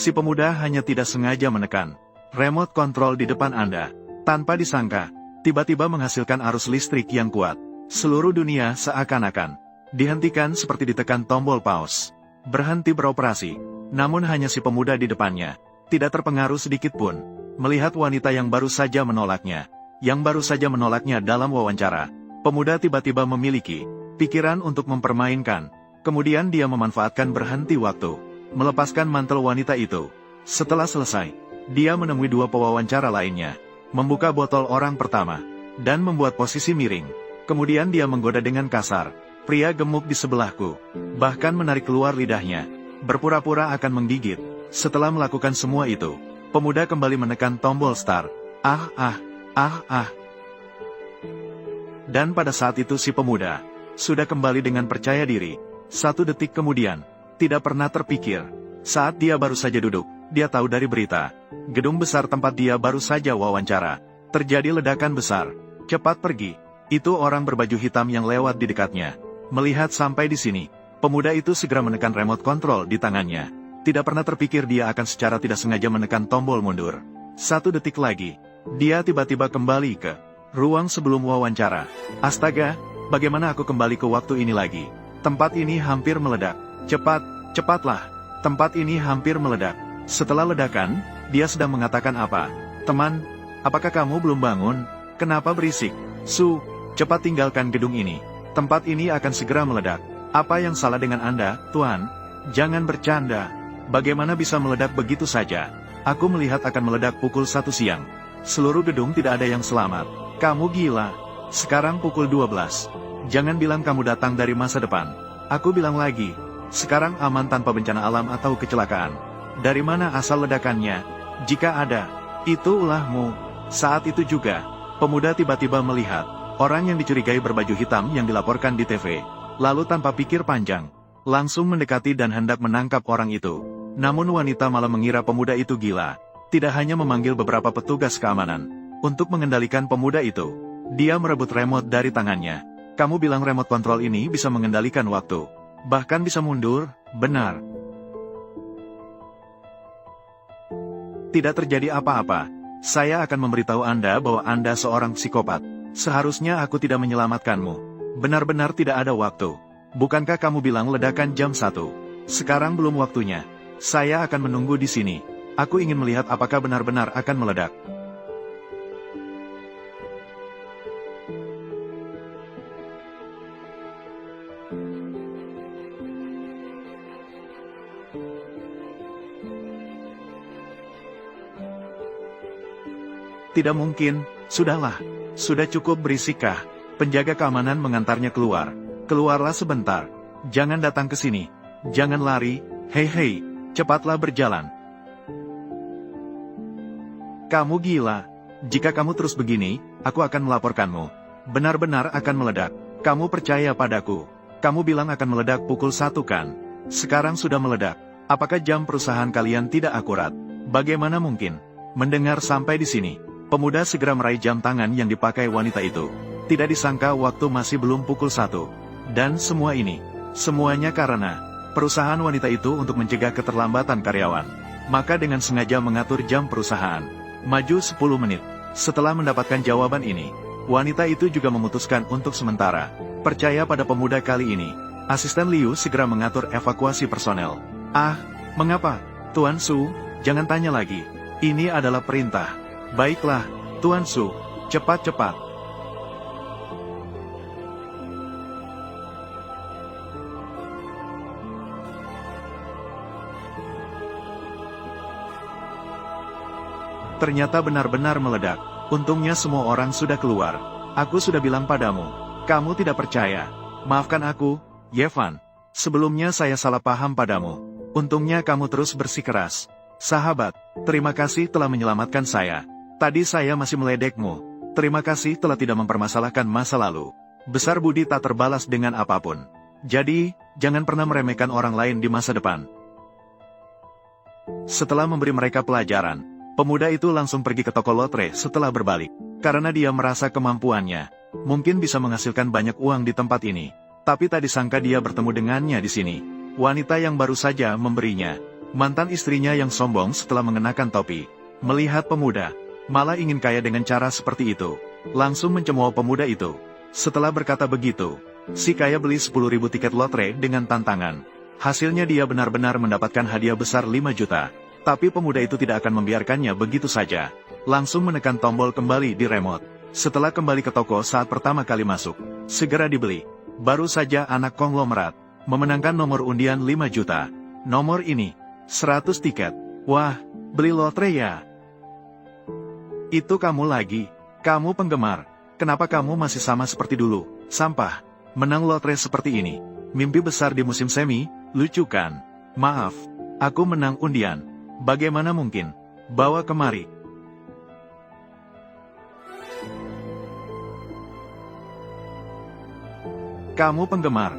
Si pemuda hanya tidak sengaja menekan remote control di depan Anda. Tanpa disangka, tiba-tiba menghasilkan arus listrik yang kuat. Seluruh dunia seakan-akan dihentikan seperti ditekan tombol pause. Berhenti beroperasi. Namun hanya si pemuda di depannya tidak terpengaruh sedikit pun melihat wanita yang baru saja menolaknya. Yang baru saja menolaknya dalam wawancara. Pemuda tiba-tiba memiliki pikiran untuk mempermainkan. Kemudian dia memanfaatkan berhenti waktu, melepaskan mantel wanita itu. Setelah selesai, dia menemui dua pewawancara lainnya, membuka botol orang pertama, dan membuat posisi miring. Kemudian dia menggoda dengan kasar pria gemuk di sebelahku, bahkan menarik keluar lidahnya, berpura-pura akan menggigit. Setelah melakukan semua itu, pemuda kembali menekan tombol start. Dan pada saat itu si pemuda sudah kembali dengan percaya diri. 1 detik kemudian, tidak pernah terpikir. Saat dia baru saja duduk, dia tahu dari berita. Gedung besar tempat dia baru saja wawancara. Terjadi ledakan besar. Cepat pergi. Itu orang berbaju hitam yang lewat di dekatnya. Melihat sampai di sini, pemuda itu segera menekan remote control di tangannya. Tidak pernah terpikir dia akan secara tidak sengaja menekan tombol mundur. 1 detik lagi, dia tiba-tiba kembali ke ruang sebelum wawancara. Astaga, bagaimana aku kembali ke waktu ini lagi? Tempat ini hampir meledak. Cepatlah. Tempat ini hampir meledak. Setelah ledakan, dia sedang mengatakan apa? Teman, apakah kamu belum bangun? Kenapa berisik? Cepat tinggalkan gedung ini. Tempat ini akan segera meledak. Apa yang salah dengan Anda, Tuan? Jangan bercanda. Bagaimana bisa meledak begitu saja? Aku melihat akan meledak pukul 1 siang. Seluruh gedung tidak ada yang selamat. Kamu gila. Sekarang pukul 12. Jangan bilang kamu datang dari masa depan. Aku bilang lagi, sekarang aman tanpa bencana alam atau kecelakaan. Dari mana asal ledakannya? Jika ada, itu ulahmu. Saat itu juga, pemuda tiba-tiba melihat orang yang dicurigai berbaju hitam yang dilaporkan di TV. Lalu tanpa pikir panjang, langsung mendekati dan hendak menangkap orang itu. Namun wanita malah mengira pemuda itu gila. Tidak hanya memanggil beberapa petugas keamanan untuk mengendalikan pemuda itu, dia merebut remote dari tangannya. Kamu bilang remote control ini bisa mengendalikan waktu. Bahkan bisa mundur, benar. Tidak terjadi apa-apa. Saya akan memberitahu Anda bahwa Anda seorang psikopat. Seharusnya aku tidak menyelamatkanmu. Benar-benar tidak ada waktu. Bukankah kamu bilang ledakan jam 1? Sekarang belum waktunya. Saya akan menunggu di sini. Aku ingin melihat apakah benar-benar akan meledak. Tidak mungkin, sudahlah. Sudah cukup berisikah? Penjaga keamanan mengantarnya keluar. Keluarlah sebentar. Jangan datang ke sini. Jangan lari. Hei, cepatlah berjalan. Kamu gila. Jika kamu terus begini, aku akan melaporkanmu. Benar-benar akan meledak. Kamu percaya padaku. Kamu bilang akan meledak pukul 1 kan? Sekarang sudah meledak. Apakah jam perusahaan kalian tidak akurat? Bagaimana mungkin? Mendengar sampai di sini, pemuda segera meraih jam tangan yang dipakai wanita itu. Tidak disangka waktu masih belum pukul 1. Dan semua ini, semuanya karena perusahaan wanita itu untuk mencegah keterlambatan karyawan. Maka dengan sengaja mengatur jam perusahaan. Maju 10 menit. Setelah mendapatkan jawaban ini, wanita itu juga memutuskan untuk sementara percaya pada pemuda kali ini. Asisten Liu segera mengatur evakuasi personel. Mengapa? Tuan Su, jangan tanya lagi. Ini adalah perintah. Baiklah, Tuan Su, cepat-cepat. Ternyata benar-benar meledak. Untungnya semua orang sudah keluar. Aku sudah bilang padamu, kamu tidak percaya. Maafkan aku, Yevan. Sebelumnya saya salah paham padamu. Untungnya kamu terus bersikeras. Sahabat, terima kasih telah menyelamatkan saya. Tadi saya masih meledekmu. Terima kasih telah tidak mempermasalahkan masa lalu. Besar budi tak terbalas dengan apapun. Jadi, jangan pernah meremehkan orang lain di masa depan. Setelah memberi mereka pelajaran, pemuda itu langsung pergi ke toko lotre setelah berbalik. Karena dia merasa kemampuannya mungkin bisa menghasilkan banyak uang di tempat ini. Tapi tak disangka dia bertemu dengannya di sini. Wanita yang baru saja memberinya Mantan istrinya yang sombong setelah mengenakan topi. Melihat pemuda, malah ingin kaya dengan cara seperti itu. Langsung mencemooh pemuda itu. Setelah berkata begitu, si kaya beli 10.000 tiket lotre dengan tantangan. Hasilnya dia benar-benar mendapatkan hadiah besar 5 juta. Tapi pemuda itu tidak akan membiarkannya begitu saja. Langsung menekan tombol kembali di remote. Setelah kembali ke toko saat pertama kali masuk, segera dibeli. Baru saja anak konglomerat memenangkan nomor undian 5 juta. Nomor ini 100 tiket. Wah, beli lotre ya? Itu kamu lagi. Kamu penggemar. Kenapa kamu masih sama seperti dulu? Sampah. Menang lotre seperti ini. Mimpi besar di musim semi, lucu kan? Maaf, aku menang undian. Bagaimana mungkin? Bawa kemari. Kamu penggemar.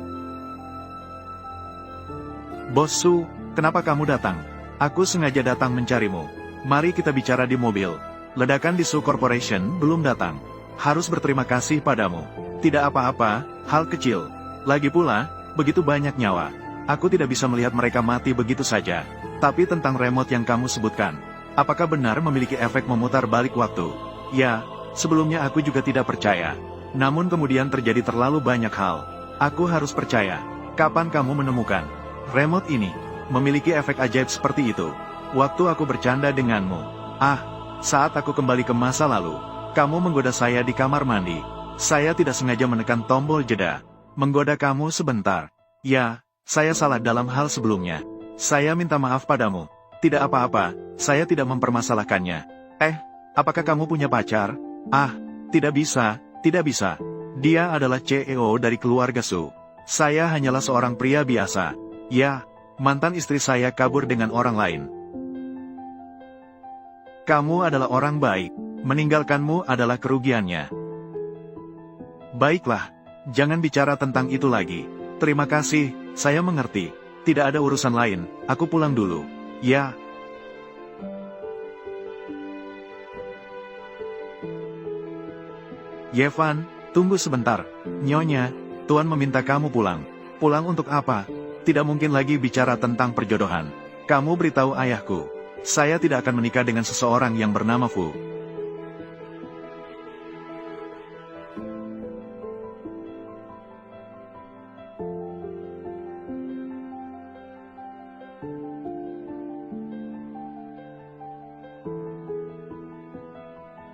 Bos Su, kenapa kamu datang? Aku sengaja datang mencarimu. Mari kita bicara di mobil. Ledakan di Su Corporation belum datang. Harus berterima kasih padamu. Tidak apa-apa, hal kecil. Lagi pula, begitu banyak nyawa. Aku tidak bisa melihat mereka mati begitu saja. Tapi tentang remote yang kamu sebutkan, apakah benar memiliki efek memutar balik waktu? Ya, sebelumnya aku juga tidak percaya. Namun kemudian terjadi terlalu banyak hal. Aku harus percaya. Kapan kamu menemukan remote ini memiliki efek ajaib seperti itu? Waktu aku bercanda denganmu. Saat aku kembali ke masa lalu, kamu menggoda saya di kamar mandi. Saya tidak sengaja menekan tombol jeda. Menggoda kamu sebentar. Ya, saya salah dalam hal sebelumnya. Saya minta maaf padamu. Tidak apa-apa, saya tidak mempermasalahkannya. Apakah kamu punya pacar? Tidak bisa, tidak bisa. Dia adalah CEO dari keluarga Su. Saya hanyalah seorang pria biasa. Ya, mantan istri saya kabur dengan orang lain. Kamu adalah orang baik. Meninggalkanmu adalah kerugiannya. Baiklah, jangan bicara tentang itu lagi. Terima kasih, saya mengerti. Tidak ada urusan lain, aku pulang dulu. Ya. Yevan, tunggu sebentar. Nyonya, Tuan meminta kamu pulang. Pulang untuk apa? Tidak mungkin lagi bicara tentang perjodohan. Kamu beritahu ayahku. Saya tidak akan menikah dengan seseorang yang bernama Fu.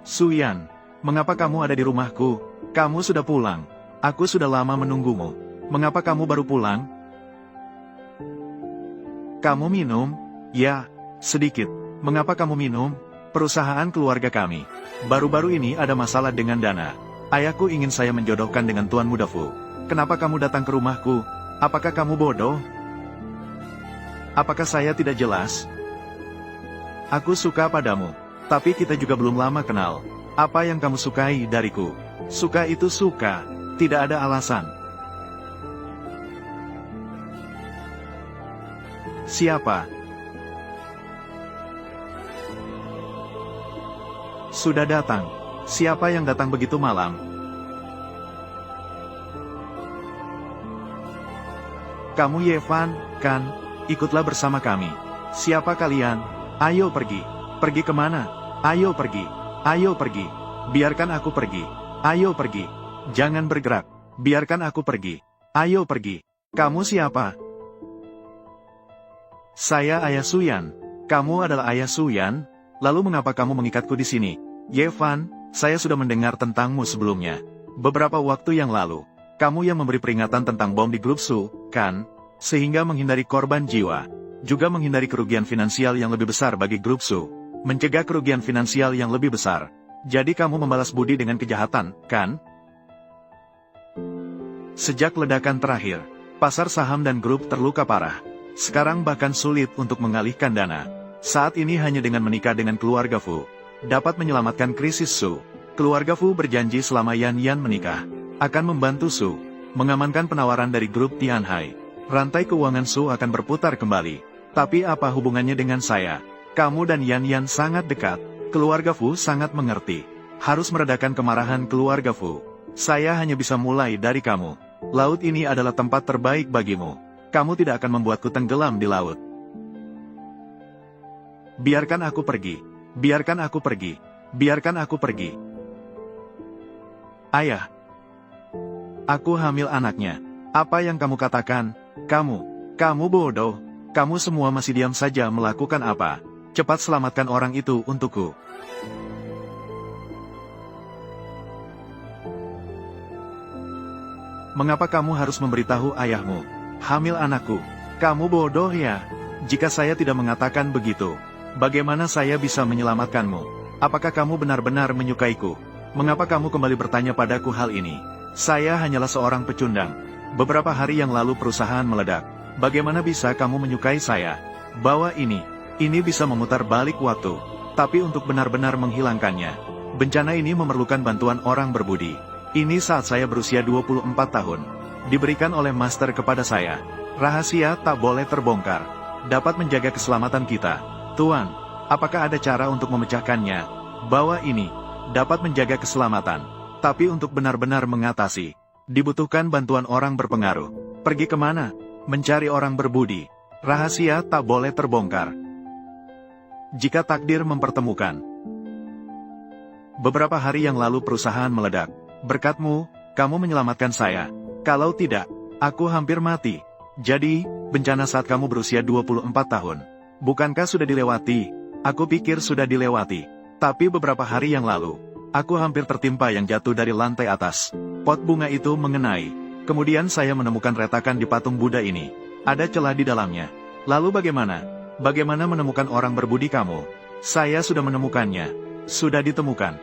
Suyan, mengapa kamu ada di rumahku? Kamu sudah pulang. Aku sudah lama menunggumu. Mengapa kamu baru pulang? Kamu minum? Ya, sedikit. Mengapa kamu minum? Perusahaan keluarga kami. Baru-baru ini ada masalah dengan dana. Ayahku ingin saya menjodohkan dengan Tuan Muda Fu. Kenapa kamu datang ke rumahku? Apakah kamu bodoh? Apakah saya tidak jelas? Aku suka padamu. Tapi kita juga belum lama kenal. Apa yang kamu sukai dariku? Suka itu suka. Tidak ada alasan. Siapa? Sudah datang. Siapa yang datang begitu malam? Kamu Yevan, kan? Ikutlah bersama kami. Siapa kalian? Ayo pergi. Pergi kemana? Ayo pergi. Ayo pergi. Biarkan aku pergi. Ayo pergi. Jangan bergerak. Biarkan aku pergi. Ayo pergi. Kamu siapa? Saya Ayah Suyan. Kamu adalah Ayah Suyan? Lalu mengapa kamu mengikatku di sini? Yevan, saya sudah mendengar tentangmu sebelumnya. Beberapa waktu yang lalu, kamu yang memberi peringatan tentang bom di grup Su, kan? Sehingga menghindari korban jiwa. Juga menghindari kerugian finansial yang lebih besar bagi grup Su. Mencegah kerugian finansial yang lebih besar. Jadi kamu membalas budi dengan kejahatan, kan? Sejak ledakan terakhir, pasar saham dan grup terluka parah. Sekarang bahkan sulit untuk mengalihkan dana. Saat ini hanya dengan menikah dengan keluarga Fu dapat menyelamatkan krisis Su. Keluarga Fu berjanji selama Yan Yan menikah akan membantu Su mengamankan penawaran dari grup Tianhai. Rantai keuangan Su akan berputar kembali. Tapi apa hubungannya dengan saya? Kamu dan Yan Yan sangat dekat. Keluarga Fu sangat mengerti. Harus meredakan kemarahan keluarga Fu. Saya hanya bisa mulai dari kamu. Laut ini adalah tempat terbaik bagimu. Kamu tidak akan membuatku tenggelam di laut. Biarkan aku pergi. Biarkan aku pergi. Biarkan aku pergi. Ayah. Aku hamil anaknya. Apa yang kamu katakan? Kamu bodoh. Kamu semua masih diam saja melakukan apa? Cepat selamatkan orang itu untukku. Mengapa kamu harus memberitahu ayahmu? Hamil anakku. Kamu bodoh ya? Jika saya tidak mengatakan begitu, bagaimana saya bisa menyelamatkanmu? Apakah kamu benar-benar menyukaiku? Mengapa kamu kembali bertanya padaku hal ini? Saya hanyalah seorang pecundang. Beberapa hari yang lalu perusahaan meledak. Bagaimana bisa kamu menyukai saya? Bahwa ini bisa memutar balik waktu. Tapi untuk benar-benar menghilangkannya, bencana ini memerlukan bantuan orang berbudi. Ini saat saya berusia 24 tahun. Diberikan oleh master kepada saya. Rahasia tak boleh terbongkar. Dapat menjaga keselamatan kita. Tuan, apakah ada cara untuk memecahkannya? Bahwa ini dapat menjaga keselamatan. Tapi untuk benar-benar mengatasi, dibutuhkan bantuan orang berpengaruh. Pergi kemana? Mencari orang berbudi. Rahasia tak boleh terbongkar. Jika takdir mempertemukan. Beberapa hari yang lalu perusahaan meledak. Berkatmu, kamu menyelamatkan saya. Kalau tidak, aku hampir mati. Jadi, bencana saat kamu berusia 24 tahun. Bukankah sudah dilewati? Aku pikir sudah dilewati. Tapi beberapa hari yang lalu, aku hampir tertimpa yang jatuh dari lantai atas. Pot bunga itu mengenai. Kemudian saya menemukan retakan di patung Buddha ini. Ada celah di dalamnya. Lalu bagaimana? Bagaimana menemukan orang berbudi kamu? Saya sudah menemukannya. Sudah ditemukan.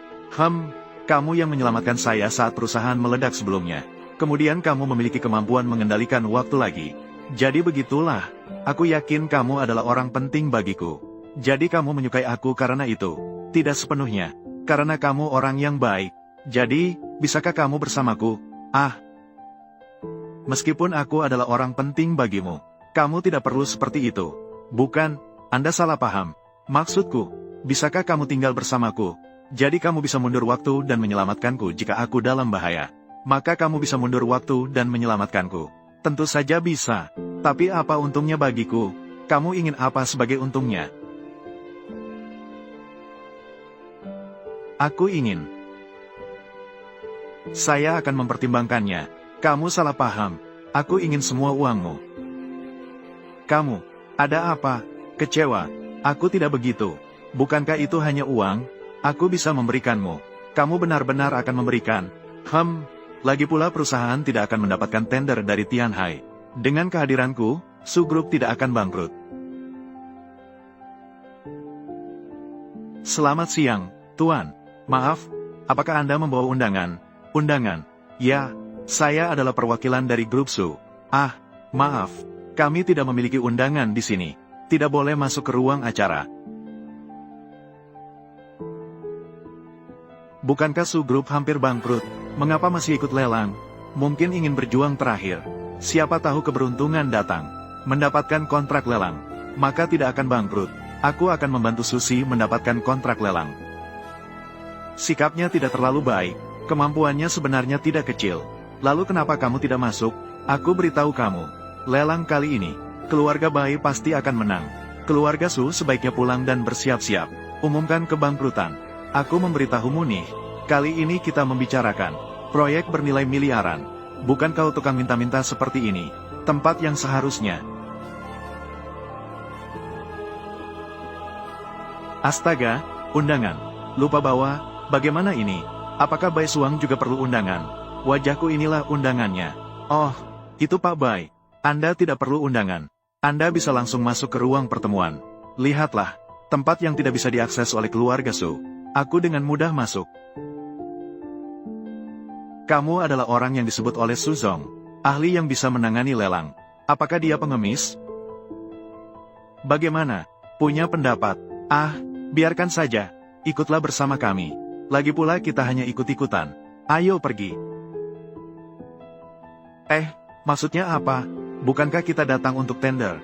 Kamu yang menyelamatkan saya saat perusahaan meledak sebelumnya. Kemudian kamu memiliki kemampuan mengendalikan waktu lagi. Jadi begitulah. Aku yakin kamu adalah orang penting bagiku. Jadi kamu menyukai aku karena itu. Tidak sepenuhnya. Karena kamu orang yang baik. Jadi, bisakah kamu bersamaku? Meskipun aku adalah orang penting bagimu, kamu tidak perlu seperti itu. Bukan, Anda salah paham. Maksudku, bisakah kamu tinggal bersamaku? Jadi kamu bisa mundur waktu dan menyelamatkanku jika aku dalam bahaya. Maka kamu bisa mundur waktu dan menyelamatkanku. Tentu saja bisa. Tapi apa untungnya bagiku? Kamu ingin apa sebagai untungnya? Aku ingin. Saya akan mempertimbangkannya. Kamu salah paham. Aku ingin semua uangmu. Kamu, ada apa? Kecewa. Aku tidak begitu. Bukankah itu hanya uang? Aku bisa memberikanmu. Kamu benar-benar akan memberikan. Lagi pula perusahaan tidak akan mendapatkan tender dari Tianhai. Dengan kehadiranku, Su Group tidak akan bangkrut. Selamat siang, Tuan. Maaf, apakah Anda membawa undangan? Undangan? Ya, saya adalah perwakilan dari grup Su. Maaf, kami tidak memiliki undangan di sini. Tidak boleh masuk ke ruang acara. Bukankah Su Group hampir bangkrut? Mengapa masih ikut lelang? Mungkin ingin berjuang terakhir. Siapa tahu keberuntungan datang. Mendapatkan kontrak lelang. Maka tidak akan bangkrut. Aku akan membantu Susi mendapatkan kontrak lelang. Sikapnya tidak terlalu baik. Kemampuannya sebenarnya tidak kecil. Lalu kenapa kamu tidak masuk? Aku beritahu kamu. Lelang kali ini, keluarga Bai pasti akan menang. Keluarga Su sebaiknya pulang dan bersiap-siap. Umumkan kebangkrutan. Aku memberitahumu nih. Kali ini kita membicarakan proyek bernilai miliaran. Bukan kau tukang minta-minta seperti ini. Tempat yang seharusnya. Astaga, undangan. Lupa bawa, bagaimana ini? Apakah Bai Suang juga perlu undangan? Wajahku inilah undangannya. Oh, itu Pak Bai. Anda tidak perlu undangan. Anda bisa langsung masuk ke ruang pertemuan. Lihatlah, tempat yang tidak bisa diakses oleh keluarga Su. Aku dengan mudah masuk. Kamu adalah orang yang disebut oleh Su Zong, ahli yang bisa menangani lelang. Apakah dia pengemis? Bagaimana? Punya pendapat? Biarkan saja. Ikutlah bersama kami. Lagi pula kita hanya ikut-ikutan. Ayo pergi. Maksudnya apa? Bukankah kita datang untuk tender?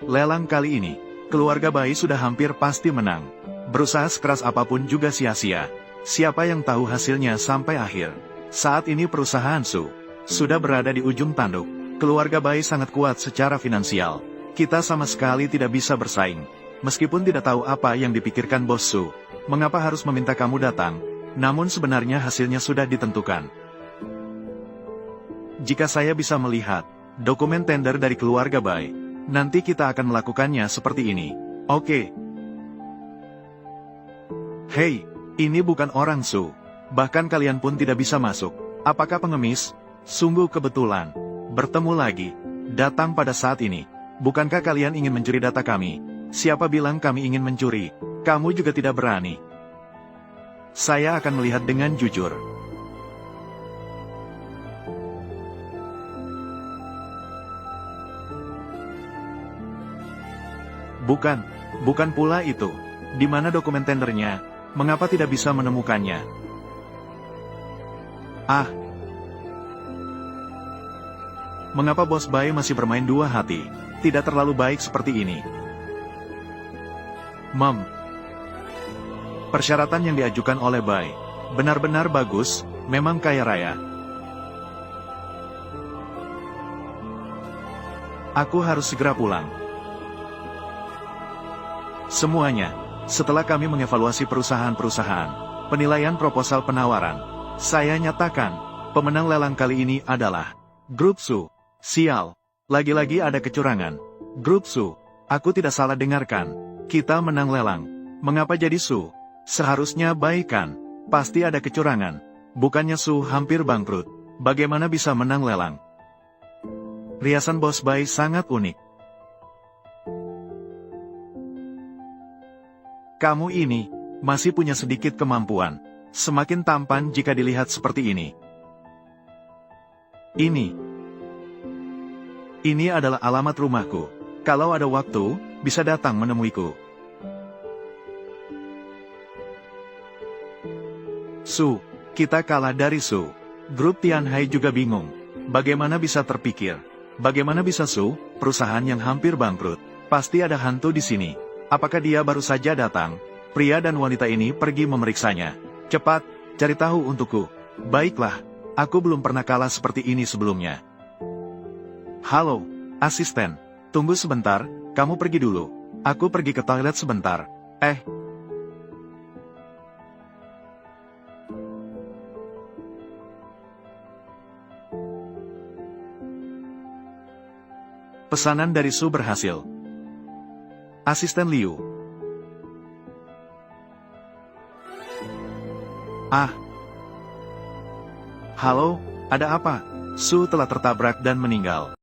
Lelang kali ini, keluarga Bai sudah hampir pasti menang. Berusaha sekeras apapun juga sia-sia. Siapa yang tahu hasilnya sampai akhir? Saat ini perusahaan Su sudah berada di ujung tanduk. Keluarga Bai sangat kuat secara finansial. Kita sama sekali tidak bisa bersaing. meskipun tidak tahu apa yang dipikirkan Bos Su, mengapa harus meminta kamu datang, namun sebenarnya hasilnya sudah ditentukan. Jika saya bisa melihat dokumen tender dari keluarga Bai, nanti kita akan melakukannya seperti ini. Oke. Hei, ini bukan orang Su. Bahkan kalian pun tidak bisa masuk. Apakah pengemis? Sungguh kebetulan. Bertemu lagi. Datang pada saat ini. Bukankah kalian ingin mencuri data kami? Siapa bilang kami ingin mencuri? Kamu juga tidak berani. Saya akan melihat dengan jujur. Bukan pula itu. Di mana dokumen tendernya? Mengapa tidak bisa menemukannya? Ah. Mengapa Bos Bai masih bermain dua hati? Tidak terlalu baik seperti ini. Persyaratan yang diajukan oleh Bai benar-benar bagus, memang kaya raya. Aku harus segera pulang. Semuanya, setelah kami mengevaluasi perusahaan-perusahaan, penilaian proposal penawaran, saya nyatakan, pemenang lelang kali ini adalah Grup Su. Sial, lagi-lagi ada kecurangan. Grup Su, aku tidak salah dengarkan. Kita menang lelang. Mengapa jadi Su? Seharusnya baik kan? Pasti ada kecurangan. Bukannya Su hampir bangkrut. Bagaimana bisa menang lelang? Riasan Bos Bai sangat unik. Kamu ini masih punya sedikit kemampuan. Semakin tampan jika dilihat seperti ini. Ini adalah alamat rumahku. Kalau ada waktu, bisa datang menemuiku. Su, kita kalah dari Su. Grup Tianhai juga bingung. Bagaimana bisa terpikir? Bagaimana bisa Su, perusahaan yang hampir bangkrut? Pasti ada hantu di sini. Apakah dia baru saja datang? Pria dan wanita ini pergi memeriksanya. Cepat, cari tahu untukku. Baiklah, aku belum pernah kalah seperti ini sebelumnya. Halo, asisten. Tunggu sebentar, kamu pergi dulu. Aku pergi ke toilet sebentar. Pesanan dari Su berhasil. Asisten Liu. Halo, ada apa? Su telah tertabrak dan meninggal.